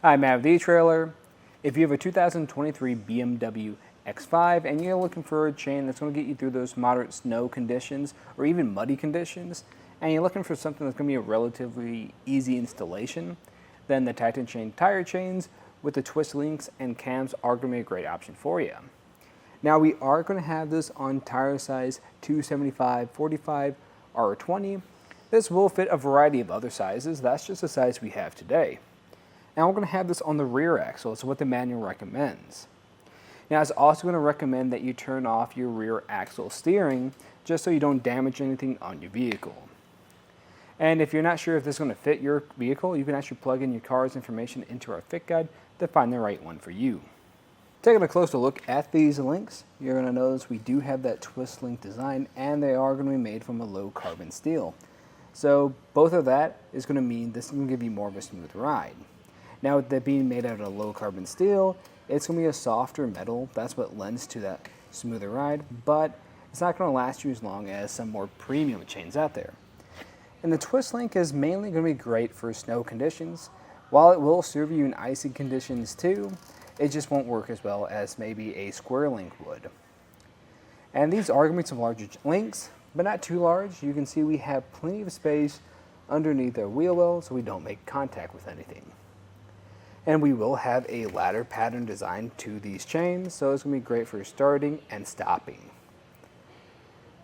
Hi, Matt with the etrailer. If you have a 2023 BMW X5 and you're looking for a chain that's going to get you through those moderate snow conditions or even muddy conditions, and you're looking for something that's going to be a relatively easy installation, then the Titan Chain tire chains with the twist links and cams are going to be a great option for you. Now we are going to have this on tire size 275, 45, or 20. This will fit a variety of other sizes. That's just the size we have today. Now we're going to have this on the rear axle. It's what the manual recommends. Now it's also going to recommend that you turn off your rear axle steering just so you don't damage anything on your vehicle. And if you're not sure if this is going to fit your vehicle, you can actually plug in your car's information into our fit guide to find the right one for you. Taking a closer look at these links, you're going to notice we do have that twist link design, and they are going to be made from a low carbon steel. So both of that is going to mean this is going to give you more of a smooth ride. Now with that being made out of low carbon steel, it's going to be a softer metal. That's what lends to that smoother ride, but it's not going to last you as long as some more premium chains out there. And the twist link is mainly going to be great for snow conditions. While it will serve you in icy conditions too, it just won't work as well as maybe a square link would. And these are going to be some larger links, but not too large. You can see we have plenty of space underneath our wheel well so we don't make contact with anything. And we will have a ladder pattern design to these chains, so it's going to be great for starting and stopping.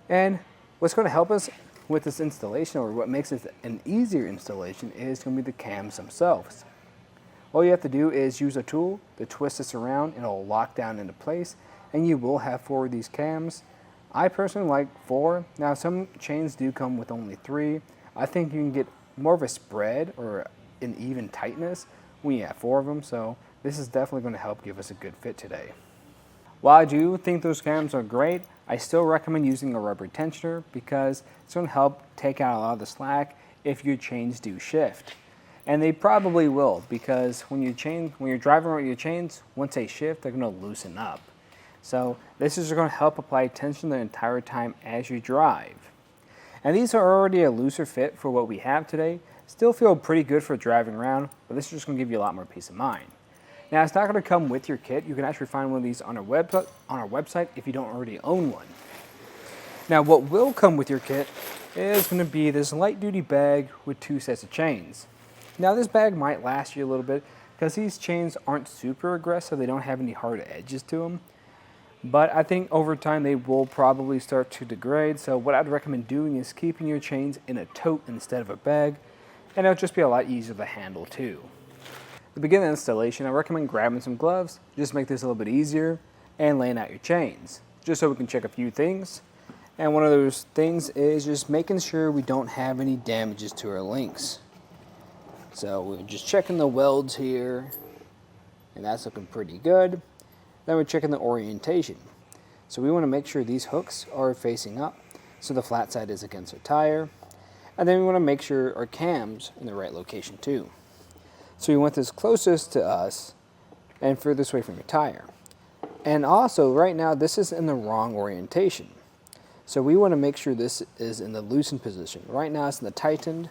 And what's going to help us with this installation, or what makes it an easier installation, is going to be the cams themselves. All you have to do is use a tool to twist this around, and it'll lock down into place, and you will have 4 of these cams. I personally like 4. Now some chains do come with only 3. I think you can get more of a spread or an even tightness when you have 4 of them, so this is definitely going to help give us a good fit today. While I do think those cams are great, I still recommend using a rubber tensioner because it's going to help take out a lot of the slack if your chains do shift. And they probably will, because when you're driving around with your chains, once they shift, they're going to loosen up. So this is going to help apply tension the entire time as you drive. And these are already a looser fit for what we have today. Still feel pretty good for driving around, but this is just going to give you a lot more peace of mind. Now, it's not going to come with your kit. You can actually find one of these on our website if you don't already own one. Now, what will come with your kit is going to be this light-duty bag with 2 sets of chains. Now, this bag might last you a little bit because these chains aren't super aggressive. They don't have any hard edges to them. But I think over time they will probably start to degrade. So what I'd recommend doing is keeping your chains in a tote instead of a bag. And it'll just be a lot easier to handle too. To begin the installation, I recommend grabbing some gloves, just make this a little bit easier, and laying out your chains, just so we can check a few things. And one of those things is just making sure we don't have any damages to our links. So we're just checking the welds here, and that's looking pretty good. Then we're checking the orientation. So we want to make sure these hooks are facing up, so the flat side is against our tire. And then we want to make sure our cam's in the right location too. So we want this closest to us and furthest away from your tire. And also right now this is in the wrong orientation. So we want to make sure this is in the loosened position. Right now it's in the tightened.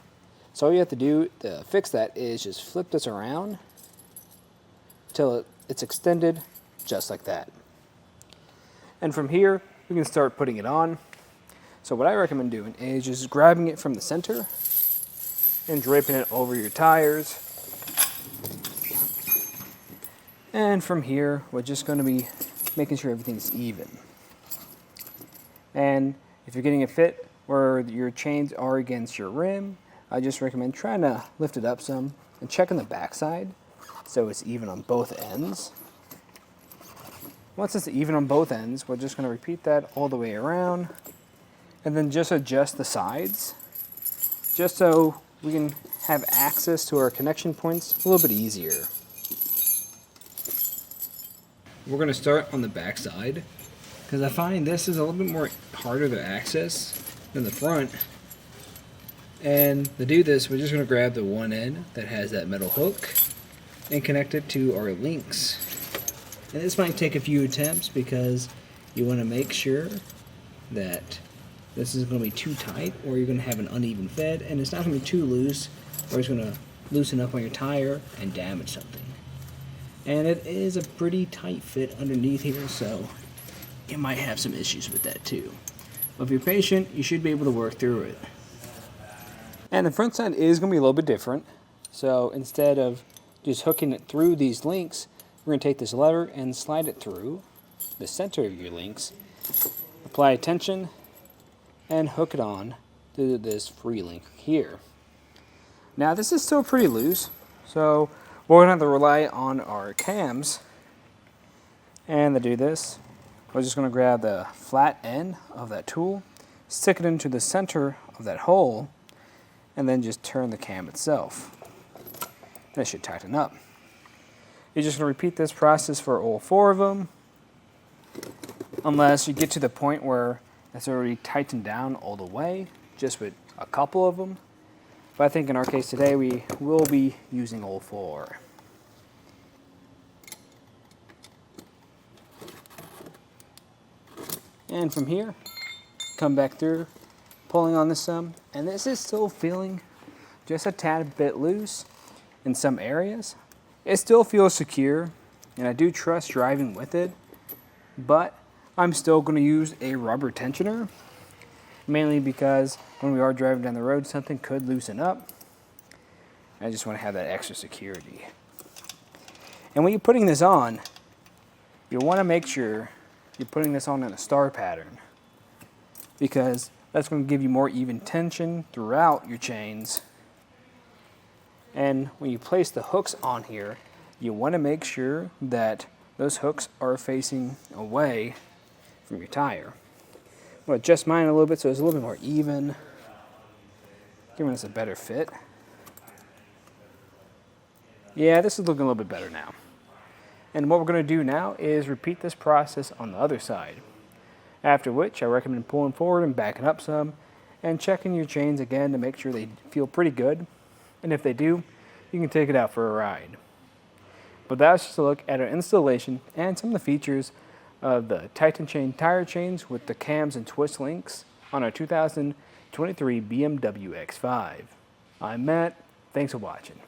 So all you have to do to fix that is just flip this around until it's extended just like that. And from here we can start putting it on. So what I recommend doing is just grabbing it from the center and draping it over your tires. And from here, we're just going to be making sure everything's even. And if you're getting a fit where your chains are against your rim, I just recommend trying to lift it up some and checking the backside so it's even on both ends. Once it's even on both ends, we're just going to repeat that all the way around. And then just adjust the sides, just so we can have access to our connection points a little bit easier. We're going to start on the back side, because I find this is a little bit more harder to access than the front. And to do this, we're just going to grab the one end that has that metal hook and connect it to our links. And this might take a few attempts because you want to make sure that this isn't going to be too tight or you're going to have an uneven fed, and it's not going to be too loose or it's going to loosen up on your tire and damage something. And it is a pretty tight fit underneath here, so you might have some issues with that too. But if you're patient, you should be able to work through it. And the front side is going to be a little bit different. So instead of just hooking it through these links, we're going to take this lever and slide it through the center of your links, apply tension, and hook it on to this free link here. Now this is still pretty loose, so we're going to have to rely on our cams. And to do this, we're just going to grab the flat end of that tool, stick it into the center of that hole, and then just turn the cam itself. That should tighten up. You're just going to repeat this process for all 4 of them, unless you get to the point where it's already tightened down all the way, just with a couple of them. But I think in our case today, we will be using all 4. And from here, come back through, pulling on this some, and this is still feeling just a tad bit loose in some areas. It still feels secure, and I do trust driving with it, but I'm still going to use a rubber tensioner, mainly because when we are driving down the road, something could loosen up. I just want to have that extra security. And when you're putting this on, you want to make sure you're putting this on in a star pattern, because that's going to give you more even tension throughout your chains. And when you place the hooks on here, you want to make sure that those hooks are facing away from your tire. I'm going to adjust mine a little bit so it's a little bit more even, giving us a better fit. Yeah, this is looking a little bit better now. And what we're going to do now is repeat this process on the other side. After which, I recommend pulling forward and backing up some, and checking your chains again to make sure they feel pretty good. And if they do, you can take it out for a ride. But that's just a look at our installation and some of the features of the Titan Chain tire chains with the cams and twist links on our 2023 BMW X5. I'm Matt. Thanks for watching.